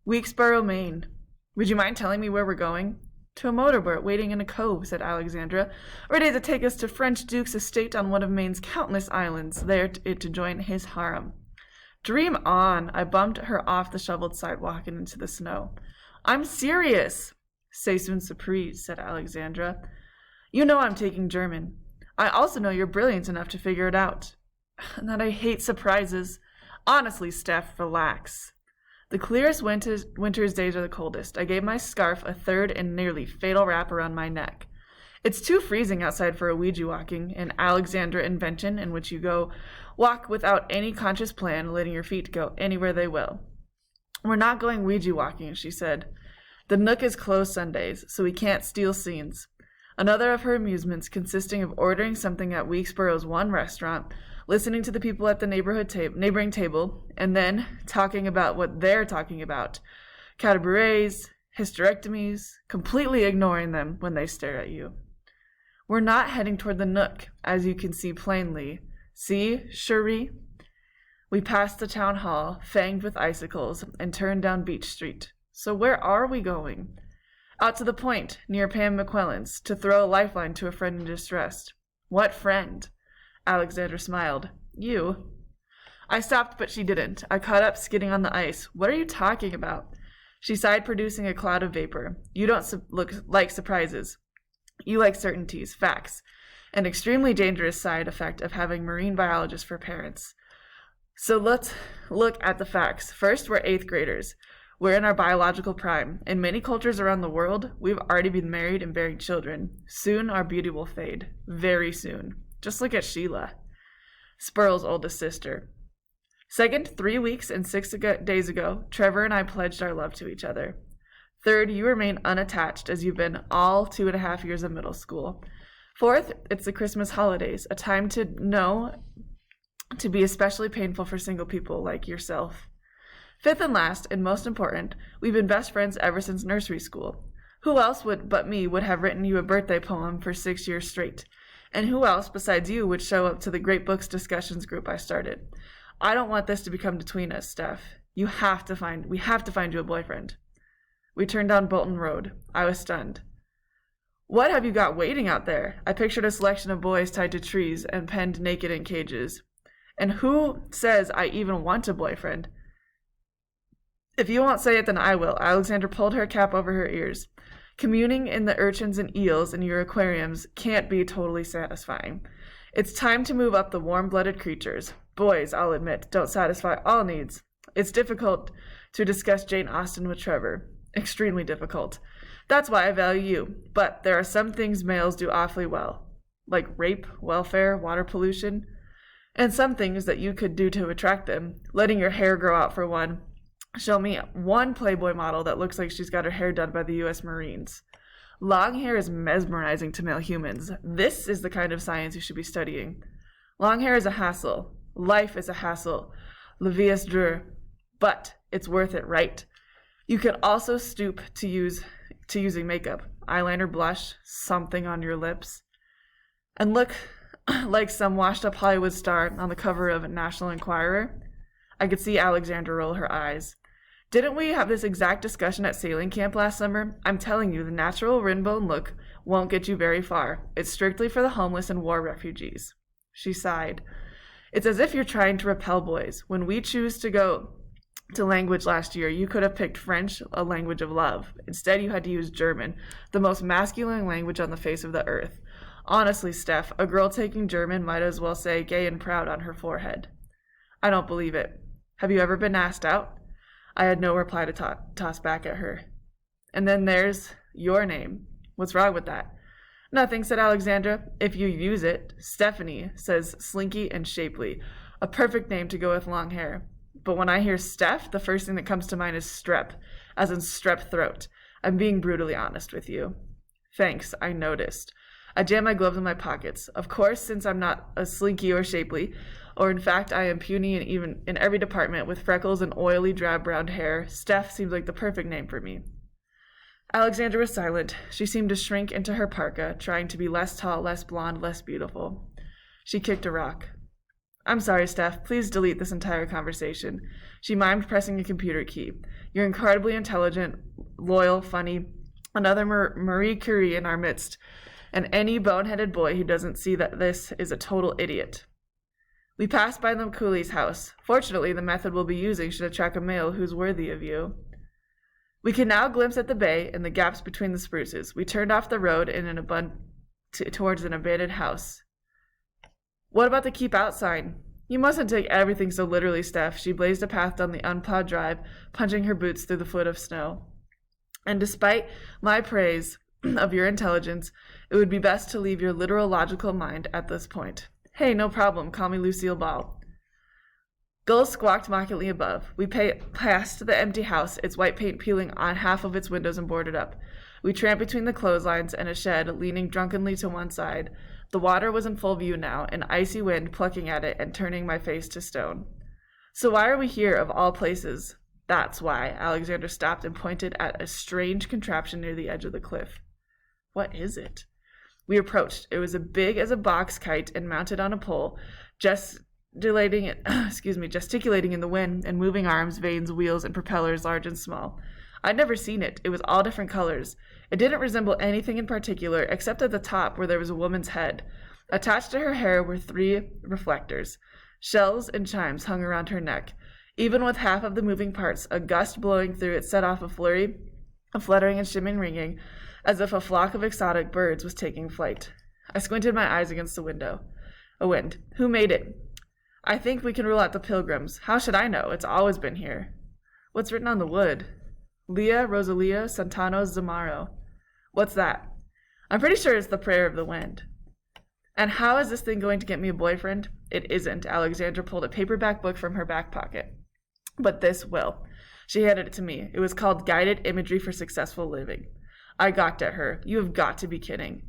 Weeksboro, Maine. Would you mind telling me where we're going? To a motorboat waiting in a cove, said Alexandra, ready to take us to French Duke's estate on one of Maine's countless islands, there to join his harem. Dream on. I bumped her off the shoveled sidewalk and into the snow. I'm serious. C'est une surprise, said Alexandra. You know I'm taking German. I also know you're brilliant enough to figure it out. And that I hate surprises. Honestly, Steph, relax. The clearest winter's days are the coldest. I gave my scarf a third and nearly fatal wrap around my neck. It's too freezing outside for a Ouija walking, an Alexandra invention in which you walk without any conscious plan, letting your feet go anywhere they will. We're not going Ouija walking, she said. The Nook is closed Sundays, so we can't steal scenes. Another of her amusements consisting of ordering something at Weeksboro's one restaurant, listening to the people at the neighboring table, and then talking about what they're talking about. Cabarets, hysterectomies, completely ignoring them when they stare at you. We're not heading toward the Nook, as you can see plainly. See, Cherie? We passed the town hall, fanged with icicles, and turned down Beach Street. So where are we going? Out to the point, near Pam McQuellan's, to throw a lifeline to a friend in distress. What friend? Alexandra smiled. You. I stopped, but she didn't. I caught up, skidding on the ice. What are you talking about? She sighed, producing a cloud of vapor. You don't look like surprises. You like certainties, facts, an extremely dangerous side effect of having marine biologists for parents. So let's look at the facts. First, we're 8th graders. We're in our biological prime. In many cultures around the world, we've already been married and bearing children. Soon our beauty will fade. Very soon. Just look at Sheila, Spurl's oldest sister. Second, 3 weeks and 6 days ago, Trevor and I pledged our love to each other. Third, you remain unattached as you've been all 2.5 years of middle school. Fourth, it's the Christmas holidays, a time to be especially painful for single people like yourself. Fifth and last, and most important, we've been best friends ever since nursery school. Who else but me would have written you a birthday poem for 6 years straight? And who else besides you would show up to the Great Books discussions group I started? I don't want this to become between us, Steph. We have to find you a boyfriend. We turned down Bolton Road. I was stunned. What have you got waiting out there? I pictured a selection of boys tied to trees and penned naked in cages. And who says I even want a boyfriend? If you won't say it, then I will. Alexandra pulled her cap over her ears. Communing in the urchins and eels in your aquariums can't be totally satisfying. It's time to move up the warm-blooded creatures. Boys, I'll admit, don't satisfy all needs. It's difficult to discuss Jane Austen with Trevor. Extremely difficult. That's why I value you. But there are some things males do awfully well, like rape, welfare, water pollution, and some things that you could do to attract them. Letting your hair grow out, for one. Show me one Playboy model that looks like she's got her hair done by the U.S. Marines. Long hair is mesmerizing to male humans. This is the kind of science you should be studying. Long hair is a hassle. Life is a hassle. La vie est dure. But it's worth it, right? You can also stoop to using makeup. Eyeliner, blush, something on your lips. And look like some washed-up Hollywood star on the cover of National Enquirer. I could see Alexandra roll her eyes. Didn't we have this exact discussion at sailing camp last summer? I'm telling you, the natural rinbone look won't get you very far. It's strictly for the homeless and war refugees. She sighed. It's as if you're trying to repel boys. When we choose to go to language last year, you could have picked French, a language of love. Instead, you had to use German, the most masculine language on the face of the earth. Honestly, Steph, a girl taking German might as well say gay and proud on her forehead. I don't believe it. Have you ever been asked out? I had no reply to toss back at her. And then there's your name. What's wrong with that? Nothing, said Alexandra. If you use it. Stephanie says slinky and shapely. A perfect name to go with long hair. But when I hear Steph, the first thing that comes to mind is strep, as in strep throat. I'm being brutally honest with you. Thanks, I noticed. I jam my gloves in my pockets. Of course, since I'm not a slinky or shapely, or in fact I am puny and even in every department with freckles and oily drab brown hair, Steph seems like the perfect name for me. Alexandra was silent. She seemed to shrink into her parka, trying to be less tall, less blonde, less beautiful. She kicked a rock. I'm sorry, Steph. Please delete this entire conversation. She mimed pressing a computer key. You're incredibly intelligent, loyal, funny, another Marie Curie in our midst, and any boneheaded boy who doesn't see that this is a total idiot. We passed by the coolie's house. Fortunately, the method we'll be using should attract a male who's worthy of you. We can now glimpse at the bay and the gaps between the spruces. We turned off the road towards an abandoned house. What about the keep out sign? You mustn't take everything so literally, Steph. She blazed a path down the unplowed drive, punching her boots through the foot of snow. And despite my praise of your intelligence, it would be best to leave your literal logical mind at this point. Hey, no problem. Call me Lucille Ball. Gulls squawked mockingly above. We passed the empty house, its white paint peeling on half of its windows and boarded up. We tramped between the clotheslines and a shed, leaning drunkenly to one side. The water was in full view now, an icy wind plucking at it and turning my face to stone. So why are we here, of all places? That's why. Alexander stopped and pointed at a strange contraption near the edge of the cliff. What is it? We approached. It was as big as a box kite and mounted on a pole, gesticulating in the wind and moving arms, vanes, wheels, and propellers large and small. I'd never seen it. It was all different colors. It didn't resemble anything in particular, except at the top where there was a woman's head. Attached to her hair were 3 reflectors. Shells and chimes hung around her neck. Even with half of the moving parts, a gust blowing through it set off a flurry of fluttering and shimmering ringing, as if a flock of exotic birds was taking flight. I squinted my eyes against the window. A wind. Who made it? I think we can rule out the pilgrims. How should I know? It's always been here. What's written on the wood? Leah Rosalia Santano Zamaro. What's that? I'm pretty sure it's the prayer of the wind. And how is this thing going to get me a boyfriend? It isn't. Alexandra pulled a paperback book from her back pocket. But this will. She handed it to me. It was called Guided Imagery for Successful Living. I gawked at her. You have got to be kidding.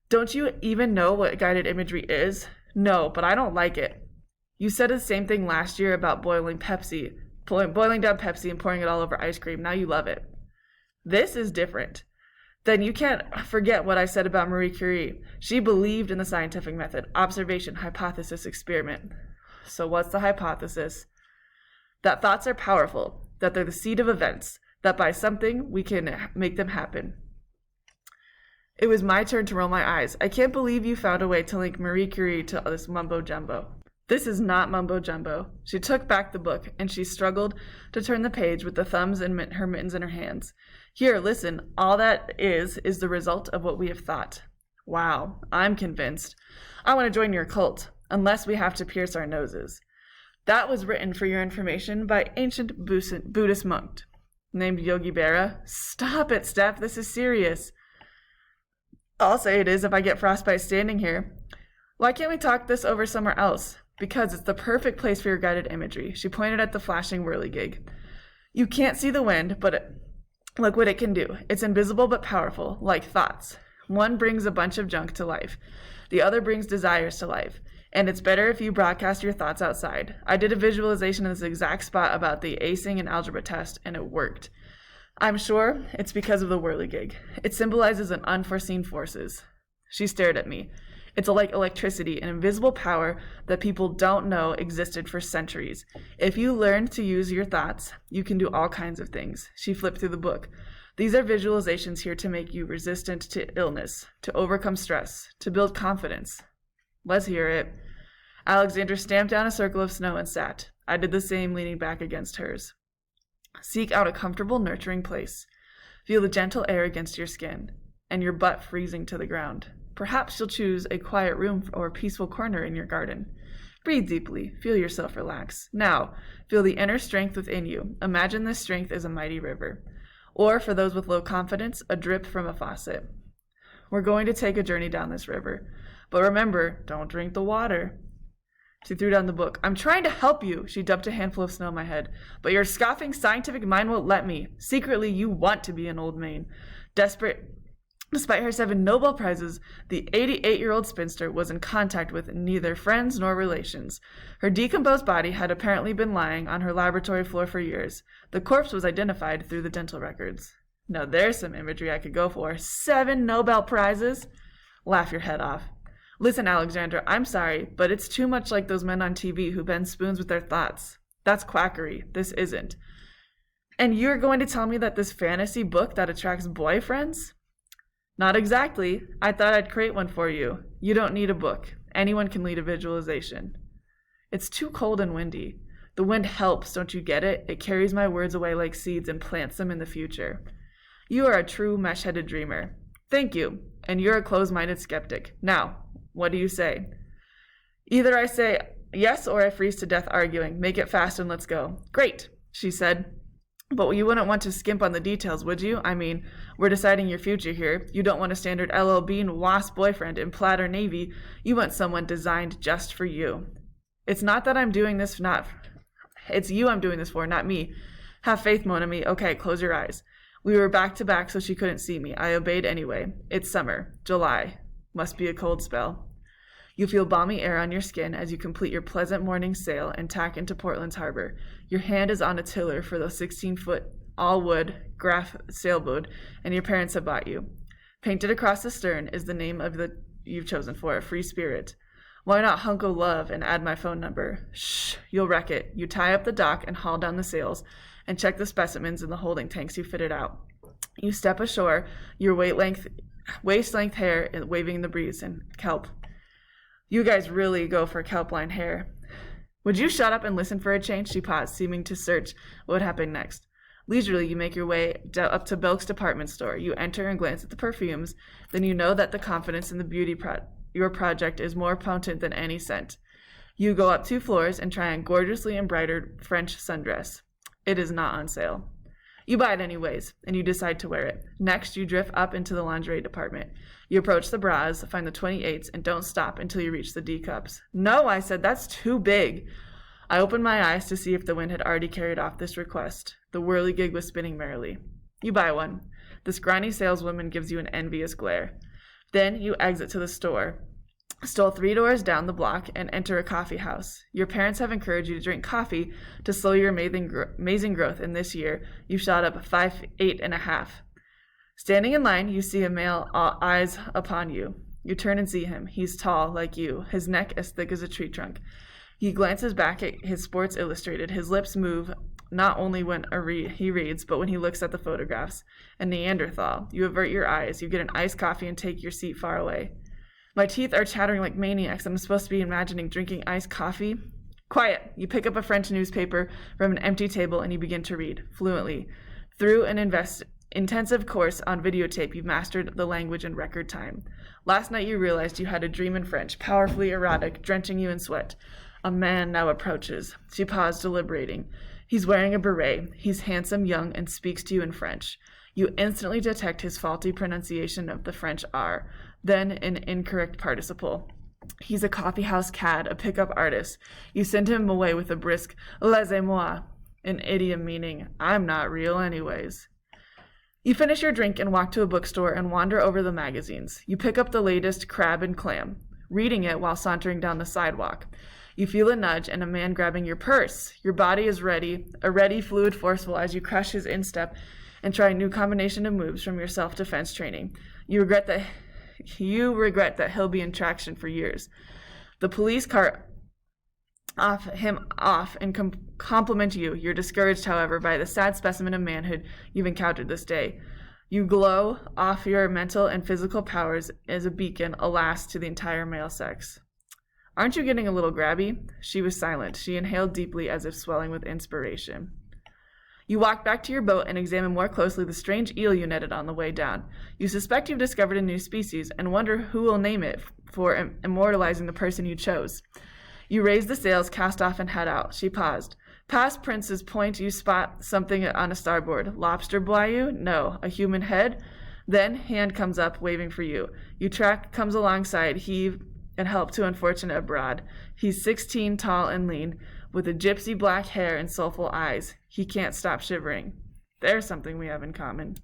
Don't you even know what guided imagery is? No, but I don't like it. You said the same thing last year about boiling down Pepsi and pouring it all over ice cream. Now you love it. This is different. Then you can't forget what I said about Marie Curie. She believed in the scientific method, observation, hypothesis, experiment. So what's the hypothesis? That thoughts are powerful, that they're the seed of events, that by something we can make them happen. It was my turn to roll my eyes. I can't believe you found a way to link Marie Curie to this mumbo-jumbo. This is not mumbo-jumbo. She took back the book, and she struggled to turn the page with the thumbs and her mittens in her hands. Here, listen, all that is the result of what we have thought. Wow, I'm convinced. I want to join your cult, unless we have to pierce our noses. That was written, for your information, by ancient Buddhist monk named Yogi Berra. Stop it, Steph, this is serious. I'll say it is if I get frostbite standing here. Why can't we talk this over somewhere else? Because it's the perfect place for your guided imagery. She pointed at the flashing whirligig. You can't see the wind, but look what it can do. It's invisible but powerful, like thoughts. One brings a bunch of junk to life. The other brings desires to life. And it's better if you broadcast your thoughts outside. I did a visualization in this exact spot about the acing and algebra test, and it worked. I'm sure it's because of the whirligig. It symbolizes an unforeseen forces. She stared at me. It's like electricity, an invisible power that people don't know existed for centuries. If you learn to use your thoughts, you can do all kinds of things. She flipped through the book. These are visualizations here to make you resistant to illness, to overcome stress, to build confidence. Let's hear it. Alexander stamped down a circle of snow and sat. I did the same, leaning back against hers. Seek out a comfortable, nurturing place. Feel the gentle air against your skin, and your butt freezing to the ground. Perhaps you'll choose a quiet room or a peaceful corner in your garden. Breathe deeply. Feel yourself relax. Now, feel the inner strength within you. Imagine this strength is a mighty river. Or, for those with low confidence, a drip from a faucet. We're going to take a journey down this river. But remember, don't drink the water. She threw down the book. I'm trying to help you. She dumped a handful of snow on my head. But your scoffing scientific mind won't let me. Secretly, you want to be an old Maine. Despite her 7 Nobel Prizes, the 88-year-old spinster was in contact with neither friends nor relations. Her decomposed body had apparently been lying on her laboratory floor for years. The corpse was identified through the dental records. Now there's some imagery I could go for. 7 Nobel Prizes? Laugh your head off. Listen, Alexandra, I'm sorry, but it's too much like those men on TV who bend spoons with their thoughts. That's quackery. This isn't. And you're going to tell me that this fantasy book that attracts boyfriends? Not exactly. I thought I'd create one for you. You don't need a book. Anyone can lead a visualization. It's too cold and windy. The wind helps, don't you get it? It carries my words away like seeds and plants them in the future. You are a true mesh-headed dreamer. Thank you. And you're a closed-minded skeptic. Now, what do you say? Either I say yes or I freeze to death arguing. Make it fast and let's go. Great, she said. But you wouldn't want to skimp on the details, would you? I mean, we're deciding your future here. You don't want a standard LL Bean WASP boyfriend in plaid or navy. You want someone designed just for you. It's not that I'm doing this It's you I'm doing this for, not me. Have faith, mon ami. Okay, close your eyes. We were back to back so she couldn't see me. I obeyed anyway. It's summer. July. Must be a cold spell. You feel balmy air on your skin as you complete your pleasant morning sail and tack into Portland's harbor. Your hand is on a tiller for the 16-foot, all-wood, Graf sailboat, and your parents have bought you. Painted across the stern is the name of the you've chosen for, a free spirit. Why not Hunko Love and add my phone number? Shh, you'll wreck it. You tie up the dock and haul down the sails and check the specimens in the holding tanks you fitted out. You step ashore, your waist-length hair waving in the breeze, and kelp. You guys really go for kelp-lined hair. Would you shut up and listen for a change? She paused, seeming to search what would happen next. Leisurely, you make your way up to Belk's department store. You enter and glance at the perfumes. Then you know that the confidence in your project is more potent than any scent. You go up 2 floors and try on gorgeously embroidered French sundress. It is not on sale. You buy it anyways, and you decide to wear it. Next, you drift up into the lingerie department. You approach the bras, find the 28s, and don't stop until you reach the D cups. No, I said, that's too big. I opened my eyes to see if the wind had already carried off this request. The whirligig was spinning merrily. You buy one. The scrawny saleswoman gives you an envious glare. Then you exit to the store, stroll 3 doors down the block, and enter a coffee house. Your parents have encouraged you to drink coffee to slow your amazing growth, and this year you've shot up 5'8.5". Standing in line, you see a male, eyes upon you. You turn and see him. He's tall, like you, his neck as thick as a tree trunk. He glances back at his Sports Illustrated. His lips move not only when he reads, but when he looks at the photographs. A Neanderthal. You avert your eyes. You get an iced coffee and take your seat far away. My teeth are chattering like maniacs. I'm supposed to be imagining drinking iced coffee. Quiet. You pick up a French newspaper from an empty table and you begin to read, fluently. Through an intensive course on videotape, you've mastered the language in record time. Last night you realized you had a dream in French, powerfully erotic, drenching you in sweat. A man now approaches. She paused, deliberating. He's wearing a beret. He's handsome, young, and speaks to you in French. You instantly detect his faulty pronunciation of the French R, then an incorrect participle. He's a coffeehouse cad, a pickup artist. You send him away with a brisk "Laissez-moi," an idiom meaning, I'm not real anyways. You finish your drink and walk to a bookstore and wander over the magazines. You pick up the latest Crab and Clam, reading it while sauntering down the sidewalk. You feel a nudge and a man grabbing your purse. Your body is ready, fluid, forceful as you crush his instep and try a new combination of moves from your self-defense training. You regret that he'll be in traction for years. The police cart him off and compliment you. You're discouraged, however, by the sad specimen of manhood you've encountered this day. You glow off your mental and physical powers as a beacon, alas, to the entire male sex. Aren't you getting a little grabby? She was silent. She inhaled deeply as if swelling with inspiration. You walk back to your boat and examine more closely the strange eel you netted on the way down. You suspect you've discovered a new species and wonder who will name it for immortalizing the person you chose. You raise the sails, cast off, and head out. She paused. Past Prince's Point, you spot something on a starboard. Lobster Bayou? No. A human head? Then, hand comes up, waving for you. You track comes alongside, heave, and help to unfortunate abroad. He's 16, tall and lean, with a gypsy black hair and soulful eyes. He can't stop shivering. There's something we have in common.